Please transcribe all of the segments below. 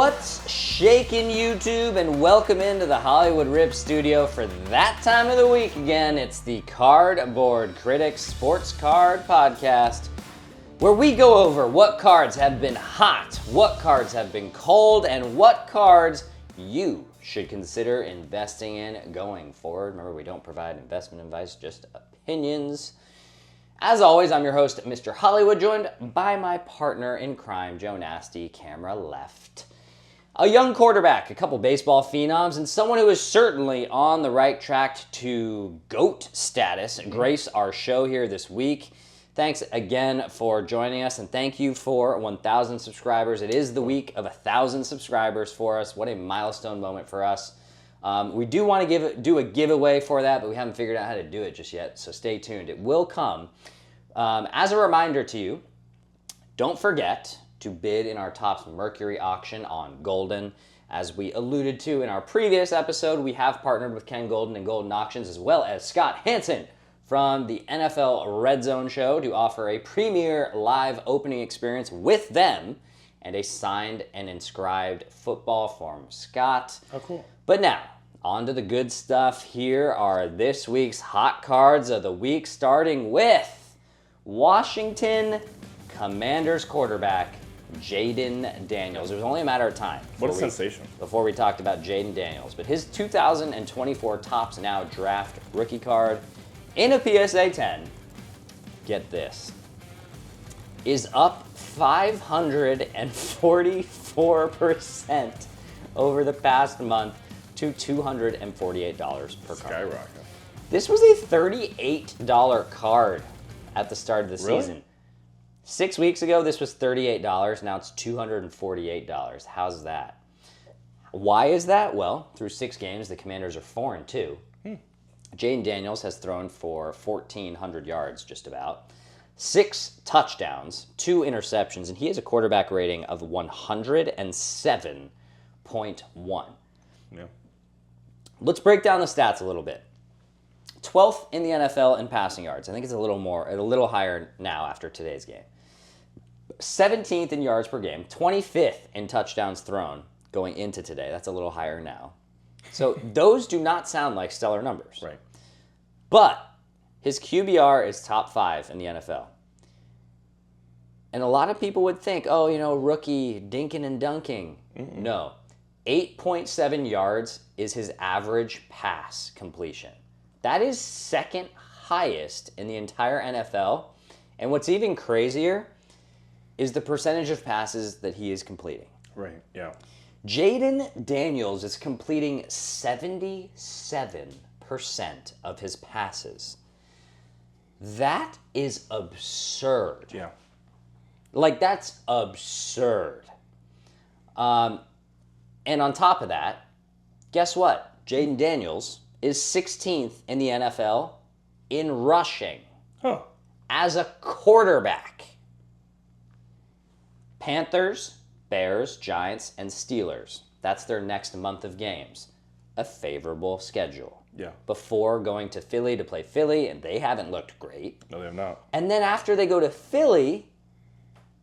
What's shaking, YouTube, and welcome into the Hollywood Rip studio for that time of the week again. It's the Cardboard Critics Sports Card Podcast, where we go over what cards have been hot, what cards have been cold, and what cards you should consider investing in going forward. Remember, we don't provide investment advice, just opinions. As always, I'm your host, Mr. Hollywood, joined by my partner in crime, Joe Nasty, camera left. A young quarterback, a couple baseball phenoms, and someone who is certainly on the right track to GOAT status grace our show here this week. Thanks again for joining us, and thank you for 1,000 subscribers. It is the week of 1,000 subscribers for us. What a milestone moment for us. We do want to do a giveaway for that, but we haven't figured out how to do it just yet, so stay tuned. It will come. As a reminder to you, don't forget to bid in our Topps Mercury auction on Golden. As we alluded to in our previous episode, we have partnered with Ken Golden and Golden Auctions, as well as Scott Hansen from the NFL Red Zone Show, to offer a premier live opening experience with them and a signed and inscribed football from Scott. Oh, cool. But now, on to the good stuff. Here are this week's hot cards of the week, starting with Washington Commanders quarterback Jaden Daniels. It was only a matter of time. What a sensation. Before we talked about Jaden Daniels. But his 2024 Topps Now draft rookie card in a PSA 10, get this, is up 544% over the past month to $248 per card. Skyrocket. This was a $38 card at the start of the season. 6 weeks ago, this was $38. Now it's $248. How's that? Why is that? Well, through 6 games, the Commanders are 4-2. Jaden Daniels has thrown for 1,400 yards, just about. 6 touchdowns, 2 interceptions, and he has a quarterback rating of 107.1. Yeah. Let's break down the stats a little bit. 12th in the NFL in passing yards. I think it's a little higher now after today's game. 17th in yards per game. 25th in touchdowns thrown going into today. That's a little higher now. So those do not sound like stellar numbers. Right. But his QBR is top 5 in the NFL. And a lot of people would think, rookie, dinking and dunking. No. 8.7 yards is his average pass completion. That is second highest in the entire NFL. And what's even crazier is the percentage of passes that he is completing. Right, yeah. Jaden Daniels is completing 77% of his passes. That is absurd. Yeah. That's absurd. And on top of that, guess what? Jaden Daniels is 16th in the NFL in rushing as a quarterback. Panthers, Bears, Giants, and Steelers. That's their next month of games. A favorable schedule. Yeah. Before going to Philly to play Philly, and they haven't looked great. No, they have not. And then after they go to Philly,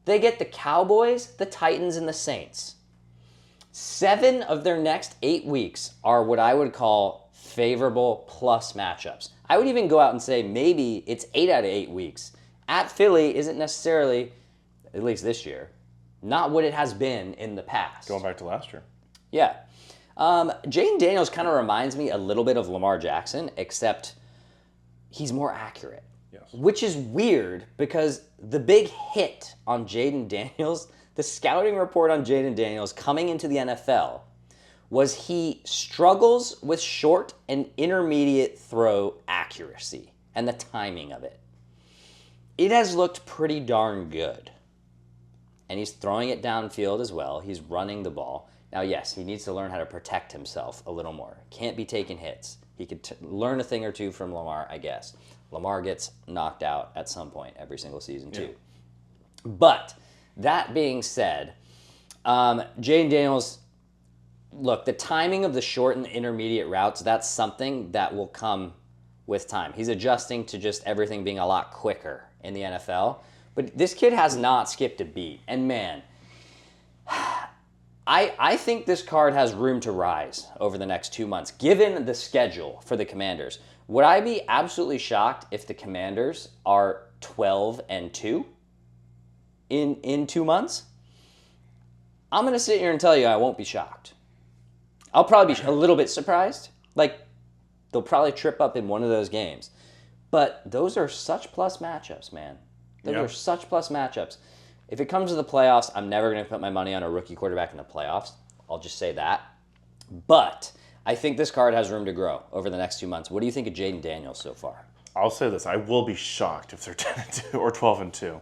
they get the Cowboys, the Titans, and the Saints. 7 of their next 8 weeks are what I would call favorable plus matchups. I would even go out and say maybe it's 8 out of 8 weeks. At Philly isn't necessarily, at least this year, not what it has been in the past. Going back to last year. Yeah. Jaden Daniels kind of reminds me a little bit of Lamar Jackson, except he's more accurate. Yes. Which is weird because the big hit on Jaden Daniels, the scouting report on Jaden Daniels coming into the NFL, was he struggles with short and intermediate throw accuracy and the timing of it. It has looked pretty darn good. And he's throwing it downfield as well. He's running the ball. Now, yes, he needs to learn how to protect himself a little more. Can't be taking hits. He could learn a thing or two from Lamar, I guess. Lamar gets knocked out at some point every single season, too. Yeah. But that being said, Jaden Daniels, look, the timing of the short and intermediate routes, that's something that will come with time. He's adjusting to just everything being a lot quicker in the NFL. But this kid has not skipped a beat. And man, I think this card has room to rise over the next 2 months, given the schedule for the Commanders. Would I be absolutely shocked if the Commanders are 12-2 in 2 months? I'm going to sit here and tell you I won't be shocked. I'll probably be a little bit surprised. Like, they'll probably trip up in one of those games. But those are such plus matchups, man. Those are such plus matchups. If it comes to the playoffs, I'm never going to put my money on a rookie quarterback in the playoffs. I'll just say that. But I think this card has room to grow over the next 2 months. What do you think of Jaden Daniels so far? I'll say this. I will be shocked if they're 10-2 or 12-2.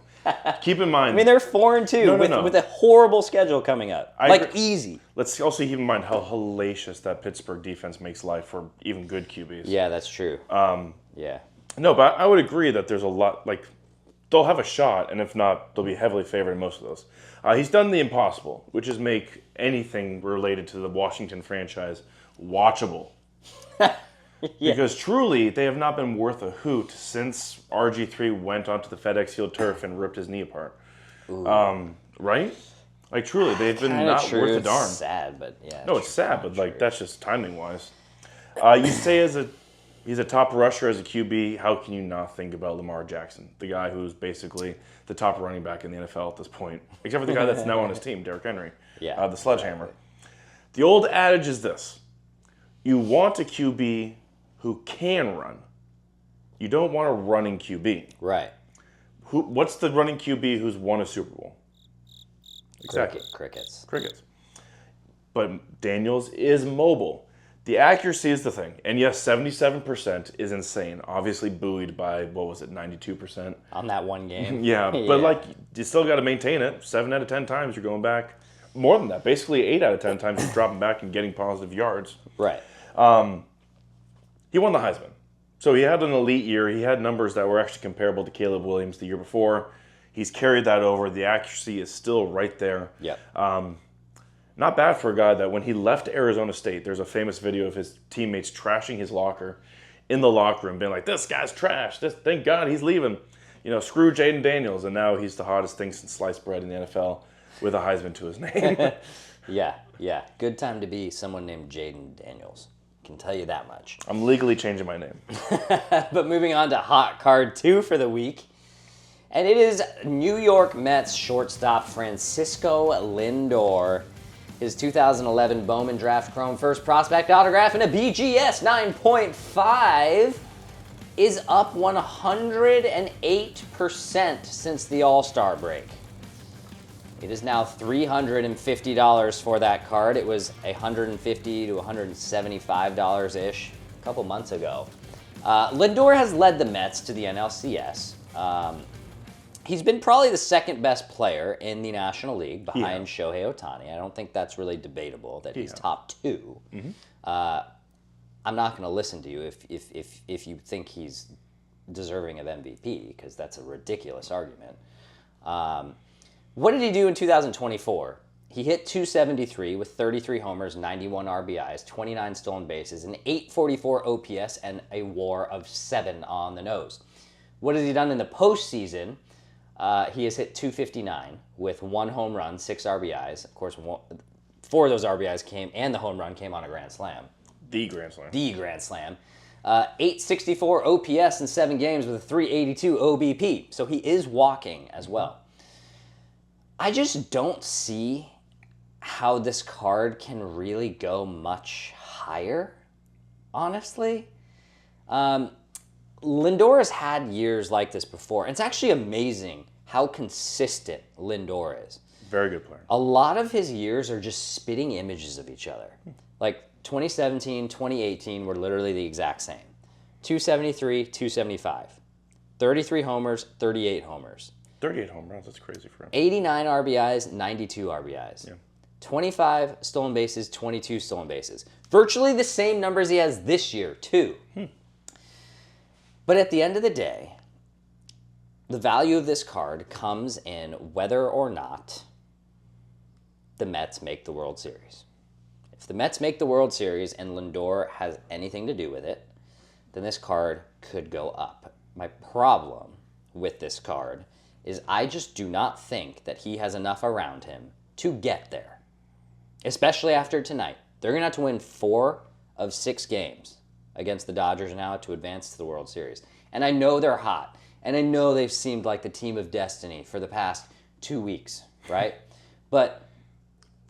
Keep in mind. I mean, they're 4-2 with a horrible schedule coming up. Easy. Let's also keep in mind how hellacious that Pittsburgh defense makes life for even good QBs. Yeah, that's true. Yeah. No, but I would agree that there's a lot, like, they'll have a shot, and if not, they'll be heavily favored in most of those. He's done the impossible, which is make anything related to the Washington franchise watchable. Because truly, they have not been worth a hoot since RG3 went onto the FedEx Field turf and ripped his knee apart. Right? Like, truly, they've been not worth a darn. It's sad, but yeah. No, it's sad, but like that's just timing-wise. You say he's a top rusher as a QB. How can you not think about Lamar Jackson, the guy who's basically the top running back in the NFL at this point, except for the guy that's now on his team, Derrick Henry, the sledgehammer. Exactly. The old adage is this: you want a QB who can run. You don't want a running QB. Right. What's the running QB who's won a Super Bowl? Exactly. Crickets. But Daniels is mobile. The accuracy is the thing. And yes, 77% is insane. Obviously buoyed by, 92%? On that one game. Yeah, but like, you still got to maintain it. 7 out of 10 times you're going back. More than that. Basically 8 out of 10 times you're dropping back and getting positive yards. Right. He won the Heisman. So he had an elite year. He had numbers that were actually comparable to Caleb Williams the year before. He's carried that over. The accuracy is still right there. Yeah. Not bad for a guy that when he left Arizona State, there's a famous video of his teammates trashing his locker in the locker room, being like, this guy's trash. Thank God he's leaving. Screw Jaden Daniels. And now he's the hottest thing since sliced bread in the NFL with a Heisman to his name. Yeah. Good time to be someone named Jaden Daniels. Can tell you that much. I'm legally changing my name. But moving on to hot card 2 for the week. And it is New York Mets shortstop Francisco Lindor. His 2011 Bowman Draft Chrome First Prospect autograph in a BGS 9.5 is up 108% since the All-Star break. It is now $350 for that card. It was $150 to $175-ish a couple months ago. Lindor has led the Mets to the NLCS. He's been probably the second best player in the National League behind Shohei Otani. I don't think that's really debatable that he's top 2. Mm-hmm. I'm not going to listen to you if you think he's deserving of MVP, because that's a ridiculous argument. What did he do in 2024? He hit .273 with 33 homers, 91 RBIs, 29 stolen bases, an .844 OPS, and a WAR of 7 on the nose. What has he done in the postseason? He has hit .259 with 1 home run, 6 RBIs. Of course, 4 of those RBIs came, and the home run came on a grand slam. The grand slam. .864 OPS in 7 games with a .382 OBP. So he is walking as well. I just don't see how this card can really go much higher, honestly. Lindor has had years like this before. It's actually amazing how consistent Lindor is. Very good player. A lot of his years are just spitting images of each other. Like 2017, 2018 were literally the exact same. 273, 275. 33 homers, 38 homers. 38 home runs, that's crazy for him. 89 RBIs, 92 RBIs. Yeah. 25 stolen bases, 22 stolen bases. Virtually the same numbers he has this year, too. But at the end of the day, the value of this card comes in whether or not the Mets make the World Series. If the Mets make the World Series and Lindor has anything to do with it, then this card could go up. My problem with this card is I just do not think that he has enough around him to get there. especially after tonight. They're going to have to win 4 of 6 games against the Dodgers now to advance to the World Series. And I know they're hot. And I know they've seemed like the team of destiny for the past 2 weeks, right? But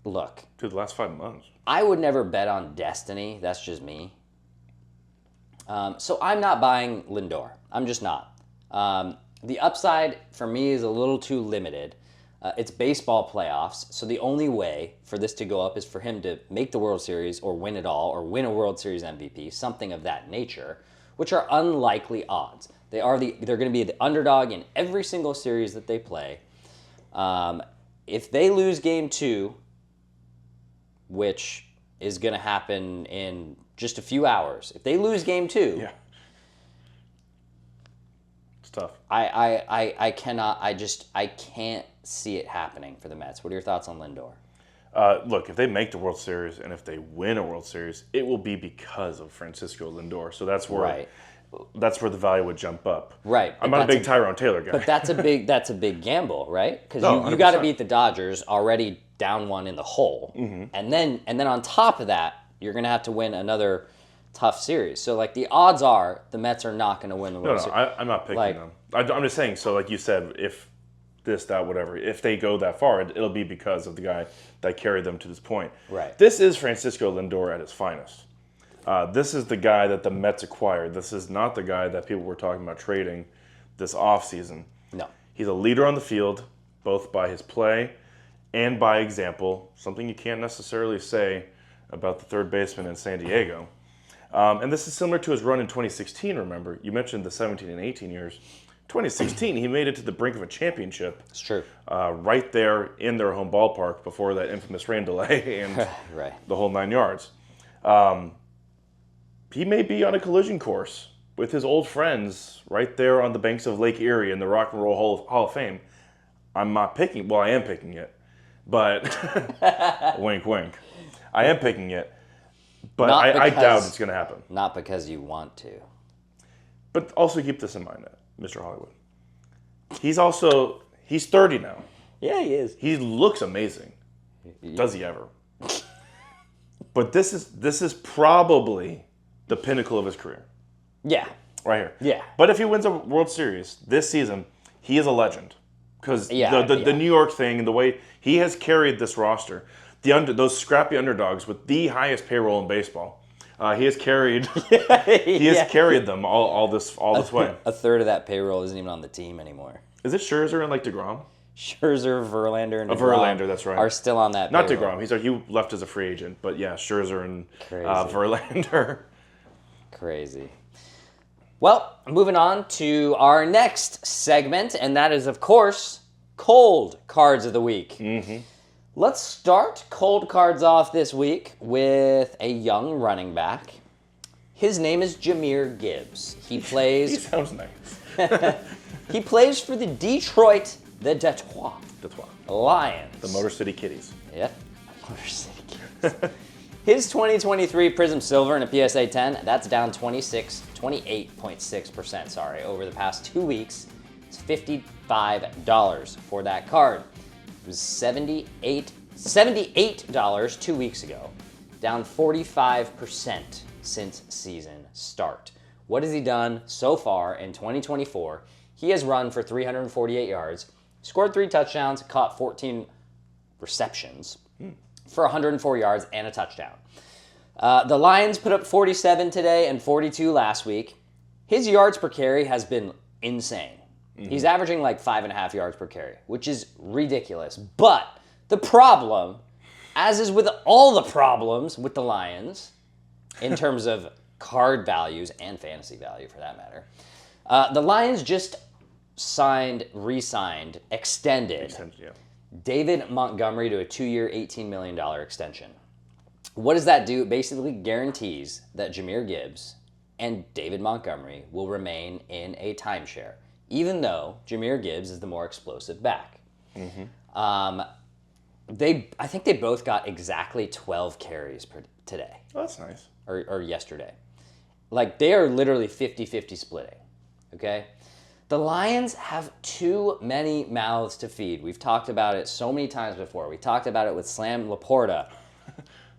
look. Dude, the last 5 months. I would never bet on destiny. That's just me. So I'm not buying Lindor. I'm just not. The upside for me is a little too limited. It's baseball playoffs, so the only way for this to go up is for him to make the World Series or win it all or win a World Series MVP, something of that nature, which are unlikely odds. They're going to be the underdog in every single series that they play. If they lose Game 2, which is going to happen in just a few hours, if they lose Game 2, yeah, it's tough. I can't see it happening for the Mets. What are your thoughts on Lindor? Look, if they make the World Series and if they win a World Series, it will be because of Francisco Lindor. So that's where the value would jump up. Right. I'm not a big Tyrone Taylor guy. But that's a big gamble, right? Because No, you got to beat the Dodgers already down 1 in the hole, and then on top of that, you're going to have to win another tough series. So like the odds are the Mets are not going to win the World Series. I'm not picking them. I'm just saying. So like you said, if this, that, whatever, if they go that far, it'll be because of the guy that carried them to this point. Right. This is Francisco Lindor at his finest. This is the guy that the Mets acquired. This is not the guy that people were talking about trading this offseason. No. He's a leader on the field, both by his play and by example, something you can't necessarily say about the third baseman in San Diego. And this is similar to his run in 2016, remember? You mentioned the 17 and 18 years. 2016, he made it to the brink of a championship. It's true. Right there in their home ballpark before that infamous rain delay and Right. the whole 9 yards. He may be on a collision course with his old friends right there on the banks of Lake Erie in the Rock and Roll Hall of Fame. I'm not picking, well, I am picking it, but wink, wink. I am picking it, but I doubt it's going to happen. Not because you want to. But also keep this in mind, Mr. Hollywood. He's 30 now. Yeah, he is. He looks amazing. Does he ever? But this is probably the pinnacle of his career. Yeah. Right here. Yeah. But if he wins a World Series this season, he is a legend. Because the New York thing and the way he has carried this roster, those scrappy underdogs with the highest payroll in baseball, he has carried carried them all this way. A third of that payroll isn't even on the team anymore. Is it Scherzer and DeGrom? Scherzer, Verlander, and DeGrom Verlander, that's right, are still on that Not payroll. DeGrom. He left as a free agent, but yeah, Scherzer and Crazy. Verlander. Crazy. Well, moving on to our next segment, and that is, of course, Cold Cards of the Week. Mm-hmm. Let's start Cold Cards off this week with a young running back. His name is Jir Gibbs. He plays... He sounds nice. He plays for the Detroit Lions. The Motor City Kitties. Yep, Motor City Kitties. His 2023 Prism Silver and a PSA 10, that's down 28.6%, over the past 2 weeks. It's $55 for that card. It was $78 2 weeks ago, down 45% since season start. What has he done so far in 2024? He has run for 348 yards, scored 3 touchdowns, caught 14 receptions for 104 yards and a touchdown. The Lions put up 47 today and 42 last week. His yards per carry has been insane. Mm-hmm. He's averaging like 5.5 yards per carry, which is ridiculous. But the problem, as is with all the problems with the Lions, in terms of card values and fantasy value for that matter, the Lions just extended David Montgomery to a 2-year, $18 million extension. What does that do? It basically guarantees that Jir Gibbs and David Montgomery will remain in a timeshare, even though Jir Gibbs is the more explosive back. Mm-hmm. I think they both got exactly 12 carries today. Oh, that's nice. Or yesterday. Like, they are literally 50-50 splitting, okay? The Lions have too many mouths to feed. We've talked about it so many times before. We talked about it with Sam Laporta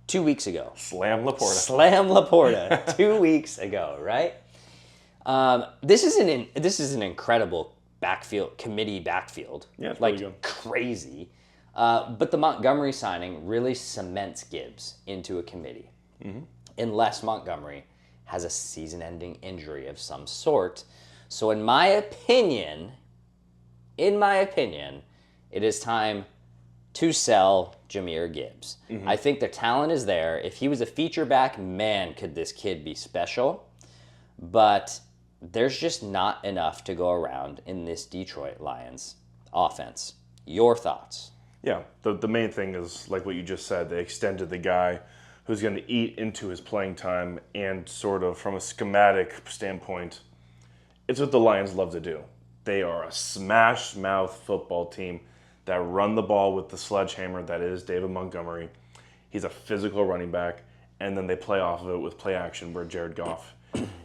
2 weeks ago. Slam Laporta. Slam Laporta 2 weeks ago, right? This is an incredible committee backfield. Yeah, it's like really good. crazy. But the Montgomery signing really cements Gibbs into a committee, unless Montgomery has a season-ending injury of some sort. So in my opinion, it is time to sell Jahmyr Gibbs. I think the talent is there. If he was a feature back, man, could this kid be special. But there's just not enough to go around in this Detroit Lions offense. Your thoughts? Yeah, the main thing is, like what you just said, they extended the guy who's going to eat into his playing time, and sort of from a schematic standpoint, it's what the Lions love to do. They are a smash-mouth football team that run the ball with the sledgehammer that is David Montgomery. He's a physical running back, and then they play off of it with play action where Jared Goff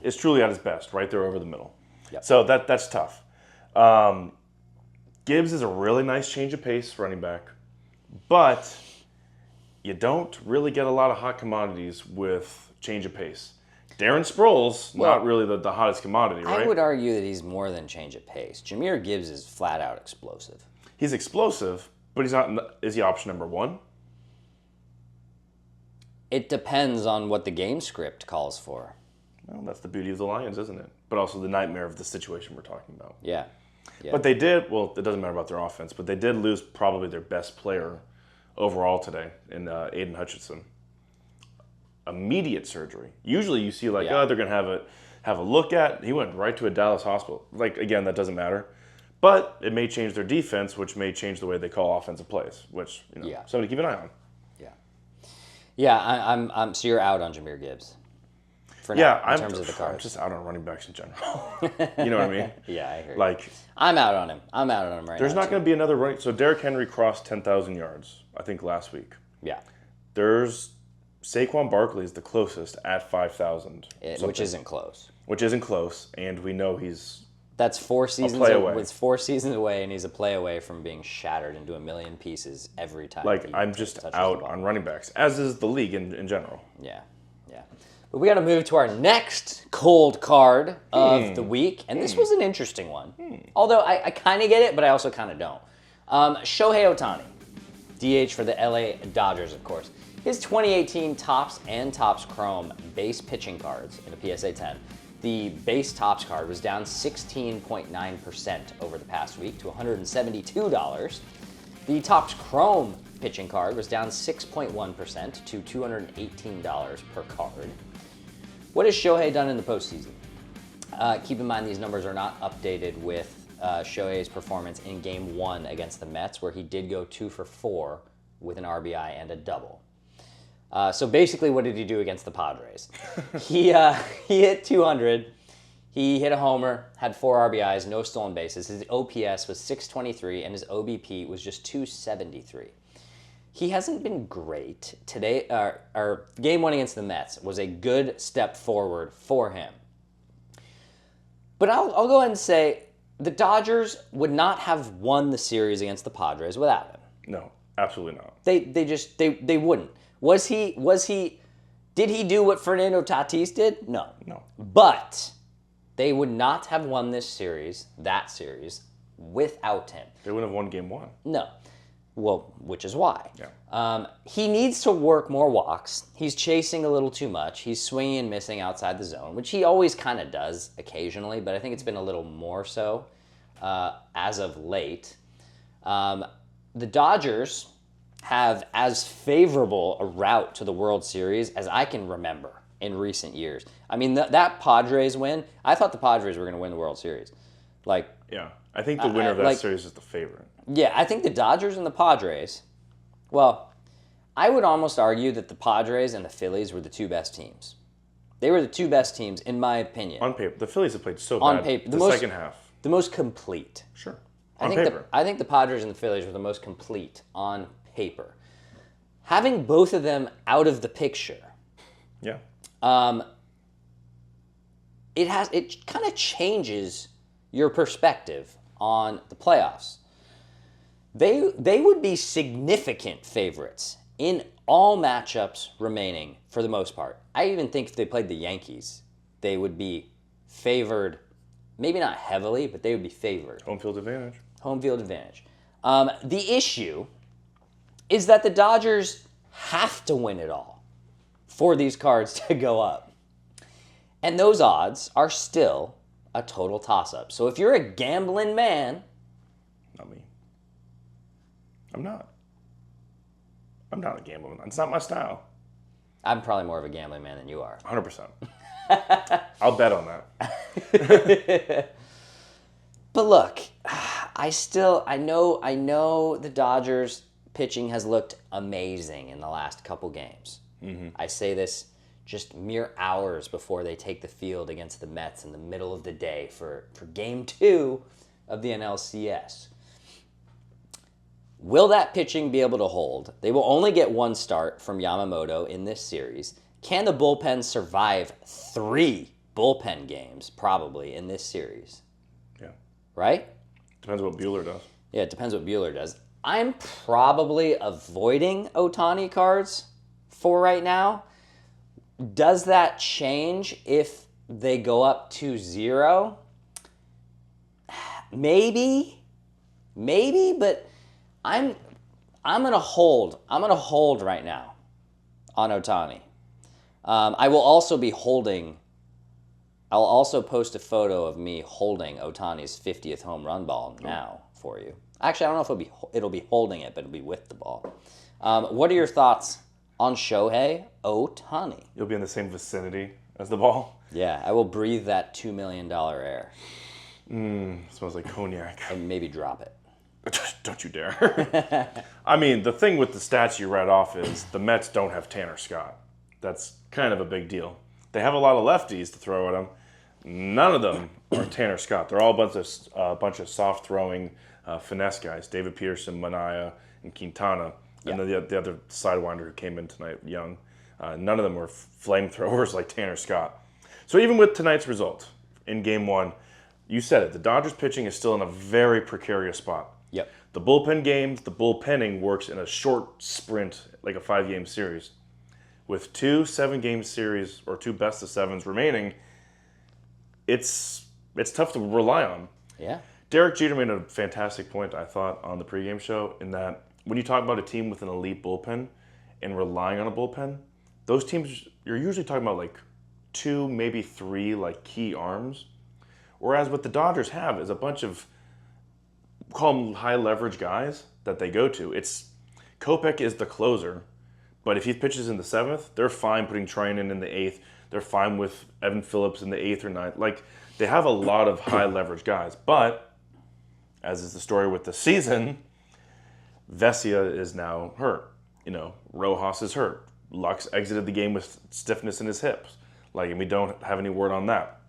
is truly at his best, right there over the middle. Yep. So that's tough. Gibbs is a really nice change of pace running back, but you don't really get a lot of hot commodities with change of pace. Darren Sproles, not really the hottest commodity, right? I would argue that he's more than change of pace. Jahmyr Gibbs is flat out explosive. He's explosive, but he's not. Is he option number one? It depends on what the game script calls for. Well, that's the beauty of the Lions, isn't it? But also the nightmare of the situation we're talking about. Yeah. But they did, well, it doesn't matter about their offense, but they did lose probably their best player overall today in Aiden Hutchinson. Immediate surgery. Usually you see they're going to have a look at. He went right to a Dallas hospital. Like, again, that doesn't matter. But it may change their defense, which may change the way they call offensive plays, which, somebody keep an eye on. Yeah. Yeah, I'm so you're out on Jahmyr Gibbs. For now, in terms of the cards. I'm just out on running backs in general. You know what I mean? Yeah, I hear you. Like, I'm out on him. I'm out on him right now. There's not going to be another running. So Derrick Henry crossed 10,000 yards, I think, last week. Yeah. There's Saquon Barkley is the closest at 5,000. Which isn't close. Which isn't close, and we know he's That's 4 seasons away. It's 4 seasons away, and he's a play away from being shattered into a million pieces every time. like, I'm just out on running backs, as is the league in general. Yeah. But we got to move to our next cold card of the week, and this was an interesting one. Although I kind of get it, but I also kind of don't. Shohei Otani, DH for the LA Dodgers, of course. His 2018 Topps and Topps Chrome base pitching cards in a PSA 10. The base Topps card was down 16.9% over the past week to $172. The Topps Chrome pitching card was down 6.1% to $218 per card. What has Shohei done in the postseason? Keep in mind these numbers are not updated with Shohei's performance in Game 1 against the Mets, where he did go 2 for 4 with an RBI and a double. So basically, what did he do against the Padres? He hit 200. He hit a homer, had 4 RBIs, no stolen bases. His OPS was 623, and his OBP was just 273. He hasn't been great. Today, our Game 1 against the Mets was a good step forward for him. But I'll go ahead and say the Dodgers would not have won the series against the Padres without him. No, absolutely not. They wouldn't. Did he do what Fernando Tatis did? No. But they would not have won that series, without him. They wouldn't have won Game 1. No. Well, which is why. Yeah. He needs to work more walks. He's chasing a little too much. He's swinging and missing outside the zone, which he always kind of does occasionally, but I think it's been a little more so as of late. The Dodgers have as favorable a route to the World Series as I can remember in recent years. I mean, that Padres win, I thought the Padres were going to win the World Series. Yeah, I think the winner of that series is the favorite. Yeah, I think the Dodgers and the Padres, well, I would almost argue that the Padres and the Phillies were the 2 best teams. They were the 2 best teams, in my opinion. On paper. The Phillies have played so on bad paper, the second half. The most complete. Sure. I think the Padres and the Phillies were the most complete on paper. Having both of them out of the picture, yeah, it kind of changes your perspective on the playoffs. They would be significant favorites in all matchups remaining, for the most part, I even think if they played the Yankees, they would be favored, maybe not heavily, but they would be favored. Home field advantage. Home field advantage. The issue is that the Dodgers have to win it all for these cards to go up. And those odds are still a total toss-up. So if you're a gambling man... Not me. I'm not. I'm not a gambling man. It's not my style. I'm probably more of a gambling man than you are. 100%. I'll bet on that. But look, I know the Dodgers pitching has looked amazing in the last couple games. Mm-hmm. I say this just mere hours before they take the field against the Mets in the middle of the day for Game 2 of the NLCS. Will that pitching be able to hold? They will only get one start from Yamamoto in this series. Can the bullpen survive 3 bullpen games, probably, in this series? Yeah. Right? Depends what Buehler does. Yeah, it depends what Buehler does. I'm probably avoiding Otani cards for right now. Does that change if they go up 2-0? Maybe, but I'm gonna hold. I'm gonna hold right now on Otani. I will also be holding. I'll also post a photo of me holding Otani's 50th home run ball now for you. Actually, I don't know if it'll be holding it, but it'll be with the ball. What are your thoughts on Shohei Otani? You'll be in the same vicinity as the ball. Yeah, I will breathe that $2 million air. Smells like cognac. And maybe drop it. Don't you dare. I mean, the thing with the stats you read off is the Mets don't have Tanner Scott. That's kind of a big deal. They have a lot of lefties to throw at them. None of them are Tanner Scott. They're all a bunch of soft-throwing finesse guys. David Peterson, Manaea, and Quintana. And then the other sidewinder who came in tonight, Young. None of them were flamethrowers like Tanner Scott. So even with tonight's result in Game 1, you said it. The Dodgers pitching is still in a very precarious spot. Yep. The bullpen games, the bullpenning works in a short sprint, like a 5-game series. With 2 7-game series or 2 best-of-7s remaining, it's tough to rely on. Yeah. Derek Jeter made a fantastic point, I thought, on the pregame show, in that when you talk about a team with an elite bullpen and relying on a bullpen, those teams, you're usually talking about like 2, maybe 3 like key arms. Whereas what the Dodgers have is a bunch of, call them high leverage guys that they go to. Kopech is the closer, but if he pitches in the 7th, they're fine putting Trinan in the 8th. They're fine with Evan Phillips in the 8th or 9th. Like, they have a lot of high leverage guys. But, as is the story with the season, Vesia is now hurt. Rojas is hurt. Lux exited the game with stiffness in his hips. And we don't have any word on that.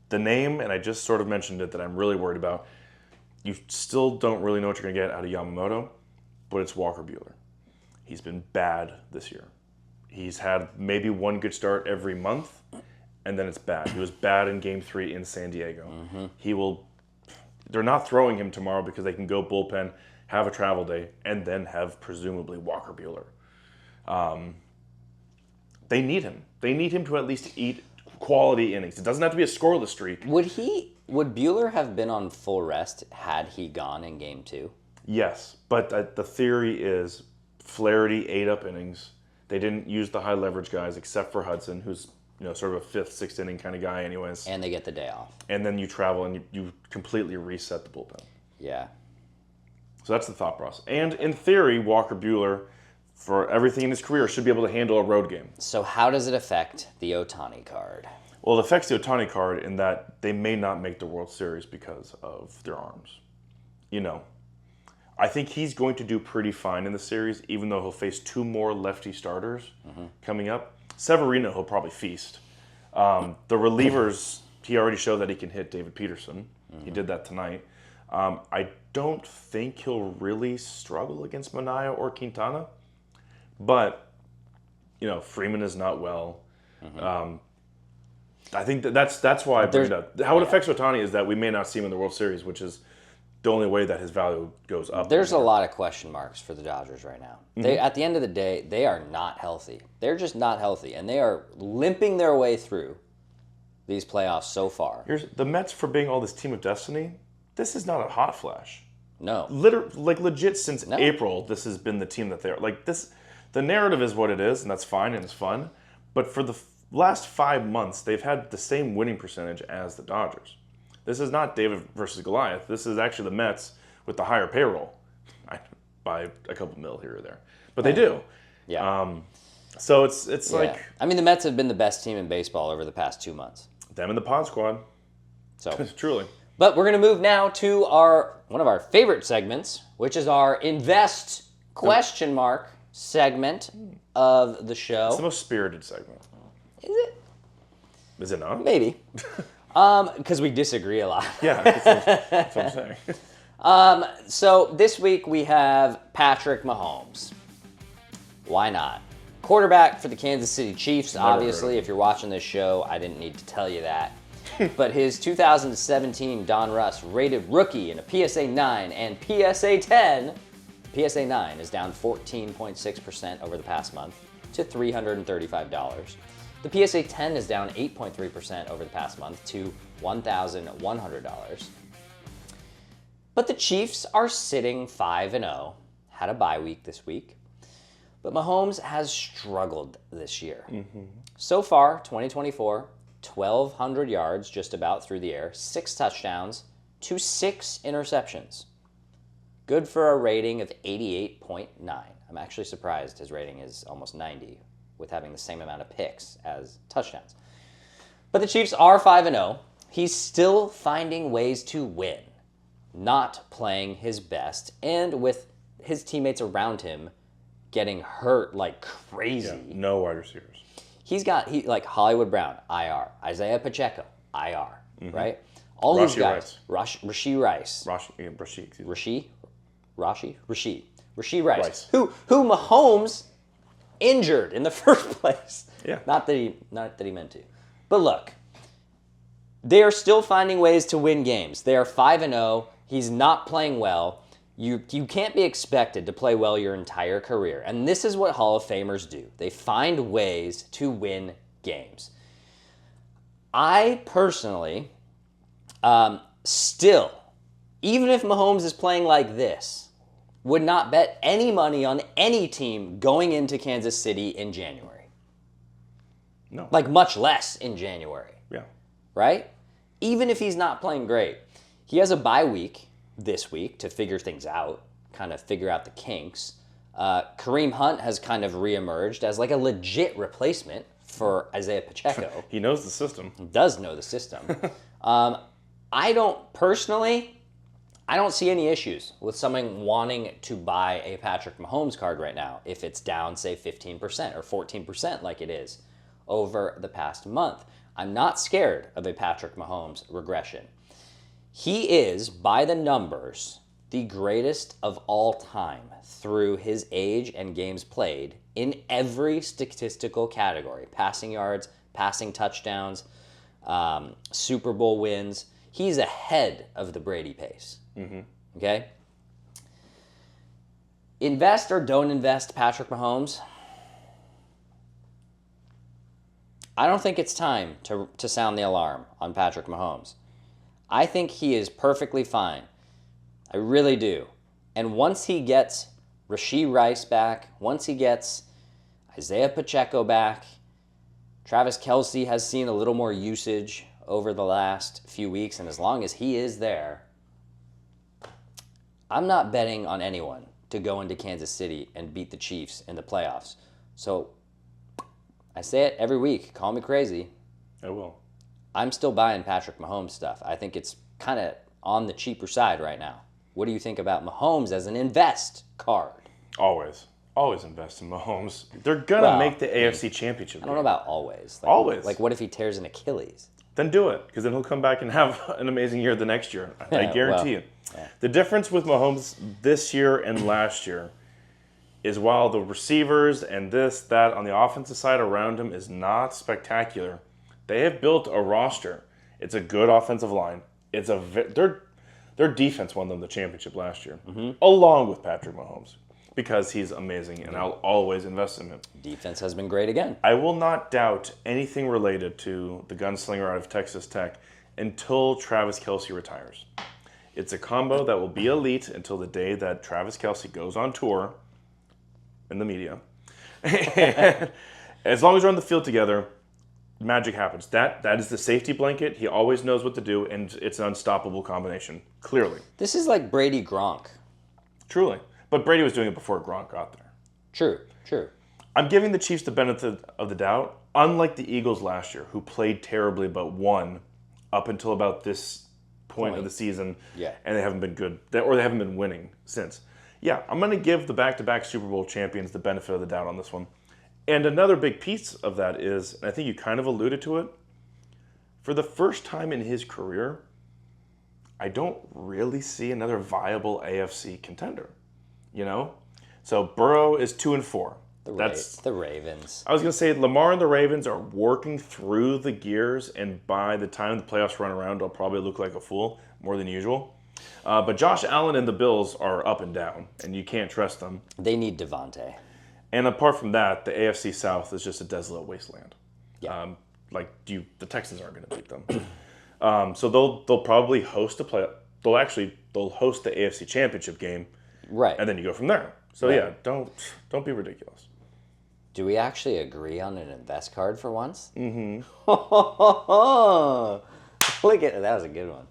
The name, and I just sort of mentioned it, that I'm really worried about, you still don't really know what you're going to get out of Yamamoto, but it's Walker Buehler. He's been bad this year. He's had maybe one good start every month, and then it's bad. He was bad in Game 3 in San Diego. Mm-hmm. They're not throwing him tomorrow because they can go bullpen, have a travel day, and then have presumably Walker Buehler. They need him. They need him to at least eat quality innings. It doesn't have to be a scoreless streak. Would Buehler have been on full rest had he gone in Game 2? Yes, but the theory is Flaherty ate up innings. They didn't use the high leverage guys except for Hudson, who's sort of a 5th, 6th inning kind of guy anyways. And they get the day off. And then you travel and you completely reset the bullpen. Yeah. So that's the thought process. And in theory, Walker Buehler, for everything in his career, should be able to handle a road game. So how does it affect the Otani card? Well, it affects the Otani card in that they may not make the World Series because of their arms. I think he's going to do pretty fine in the series, even though he'll face 2 more lefty starters coming up. Severino, he'll probably feast. The relievers, he already showed that he can hit David Peterson. Mm-hmm. He did that tonight. I don't think he'll really struggle against Manaea or Quintana, but Freeman is not well. Mm-hmm. I think that's why I bring it up. How it affects Otani is that we may not see him in the World Series, which is the only way that his value goes up. There's a lot of question marks for the Dodgers right now. They, at the end of the day, they are not healthy. They're just not healthy, and they are limping their way through these playoffs so far. The Mets, for being all this team of destiny, this is not a hot flash. No. Legit since April, this has been the team that they're like this. The narrative is what it is, and that's fine and it's fun. But for the last 5 months, they've had the same winning percentage as the Dodgers. This is not David versus Goliath. This is actually the Mets with the higher payroll by a couple mil here or there. But they do. Yeah. So it's like... I mean, the Mets have been the best team in baseball over the past 2 months. Them and the Pod Squad. So Truly. But we're going to move now to one of our favorite segments, which is our Invest ? Segment of the show. It's the most spirited segment. Is it? Is it not? Maybe. Because we disagree a lot. Yeah, that's what I'm saying. So this week we have Patrick Mahomes. Why not? Quarterback for the Kansas City Chiefs. Obviously, if you're watching this show, I didn't need to tell you that. But his 2017 Donruss rated rookie in a PSA 9 and PSA 10. PSA 9 is down 14.6% over the past month to $335. The PSA 10 is down 8.3% over the past month to $1,100. But the Chiefs are sitting 5-0, had a bye week this week. But Mahomes has struggled this year. So far, 2024, 1,200 yards just about through the air, 6 touchdowns to 6 interceptions. Good for a rating of 88.9. I'm actually surprised his rating is almost 90 with having the same amount of picks as touchdowns. But the Chiefs are 5-0. He's still finding ways to win, not playing his best, and with his teammates around him getting hurt like crazy. Yeah, no wide receivers. He's got like Hollywood Brown, IR. Isaiah Pacheco, IR, right? All these guys. Rashee Rice. Rashee Rice. Who Mahomes injured in the first place. Yeah. Not that he meant to. But look, they are still finding ways to win games. They are 5-0. He's not playing well. You can't be expected to play well your entire career. And this is what Hall of Famers do. They find ways to win games. I personally still, even if Mahomes is playing like this, would not bet any money on any team going into Kansas City in January. No. Like much less in January. Yeah. Right? Even if he's not playing great. He has a bye week this week to figure things out, kind of figure out the kinks. Kareem Hunt has kind of reemerged as like a legit replacement for Isaiah Pacheco. He knows the system. He does know the system. I don't see any issues with someone wanting to buy a Patrick Mahomes card right now if it's down, say, 15% or 14% like it is over the past month. I'm not scared of a Patrick Mahomes regression. He is, by the numbers, the greatest of all time through his age and games played in every statistical category. Passing yards, passing touchdowns, Super Bowl wins. He's ahead of the Brady pace. Okay? Invest or don't invest Patrick Mahomes? I don't think it's time to sound the alarm on Patrick Mahomes. I think he is perfectly fine. I really do. And once he gets Rashee Rice back, once he gets Isaiah Pacheco back, Travis Kelce has seen a little more usage over the last few weeks, and as long as he is there, I'm not betting on anyone to go into Kansas City and beat the Chiefs in the playoffs. So I say it every week. Call me crazy. I will. I'm still buying Patrick Mahomes stuff. I think it's kind of on the cheaper side right now. What do you think about Mahomes as an invest card? Always invest in Mahomes. They're going to make the AFC Championship. I don't know about always. Always. Like, what if he tears an Achilles? Then do it, because then he'll come back and have an amazing year the next year. I guarantee you. Yeah. The difference with Mahomes this year and last year is while the receivers and this, that on the offensive side around him is not spectacular, they have built a roster. It's a good offensive line. The Their defense won them the championship last year, along with Patrick Mahomes, because he's amazing, and I'll always invest in him. Defense has been great again. I will not doubt anything related to the gunslinger out of Texas Tech until Travis Kelce retires. It's a combo that will be elite until the day that Travis Kelce goes on tour in the media. As long as they're on the field together, magic happens. That is the safety blanket. He always knows what to do, and it's an unstoppable combination, clearly. This is like Brady Gronk. Truly. But Brady was doing it before Gronk got there. True. I'm giving the Chiefs the benefit of the doubt, unlike the Eagles last year, who played terribly but won up until about this point of the season, and they haven't been good, or they haven't been winning since. Yeah, I'm going to give the back-to-back Super Bowl champions the benefit of the doubt on this one. And another big piece of that is, and I think you kind of alluded to it, for the first time in his career, I don't really see another viable AFC contender. You know? So Burrow is 2-4. That's the Ravens. I was going to say Lamar and the Ravens are working through the gears, and by the time the playoffs run around, they'll probably look like a fool more than usual. But Josh Allen and the Bills are up and down, and you can't trust them. They need Devontae. And apart from that, the AFC South is just a desolate wasteland. Yeah. The Texans aren't going to beat them. So they'll probably host a play. They'll host the AFC Championship game, right? And then you go from there. So yeah, don't be ridiculous. Do we actually agree on an invest card for once? Mm-hmm. Look at that was a good one.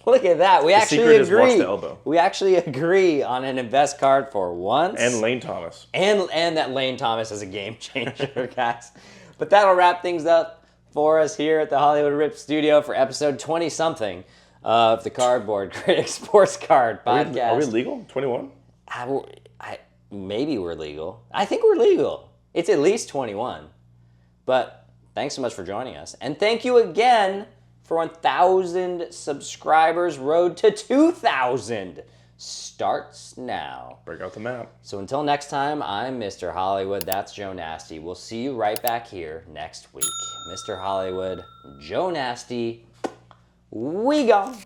Look at that. We the actually secret agree. Is watch the elbow. We actually agree on an invest card for once. And Lane Thomas. And that Lane Thomas is a game changer, guys. But that'll wrap things up for us here at the Hollywood Rip Studio for episode 20-something of the Cardboard Critics Sports Card Podcast. Are we legal? 21? Maybe we're legal. I think we're legal. It's at least 21. But thanks so much for joining us. And thank you again for 1,000 subscribers. Road to 2,000 starts now. Break out the map. So until next time, I'm Mr. Hollywood. That's Joe Nasty. We'll see you right back here next week. Mr. Hollywood, Joe Nasty, we gone.